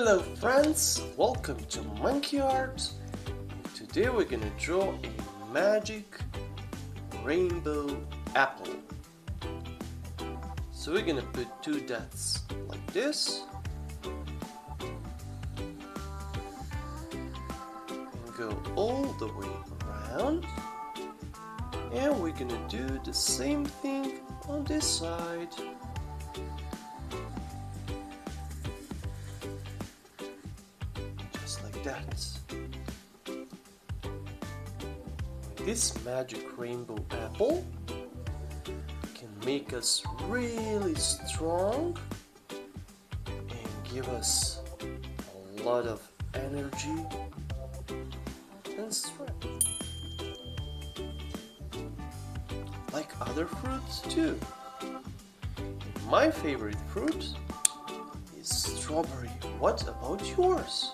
Hello friends, welcome to Monkey Art. Today we're gonna draw a magic rainbow apple. So we're gonna put two dots like this and go all the way around, and we're gonna do the same thing on this side. Like that. This magic rainbow apple can make us really strong and give us a lot of energy and strength, like other fruits too. My favorite fruit is strawberry. What about yours?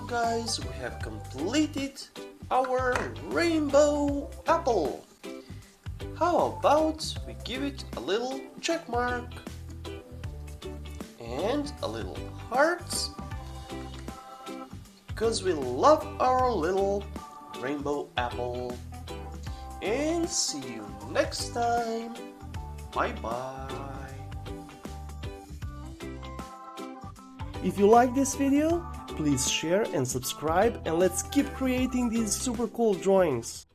Guys, we have completed our rainbow apple. How about we give it a little check mark and a little heart, because we love our little rainbow apple. And see you next time. Bye bye. If you like this video, please share and subscribe, and let's keep creating these super cool drawings.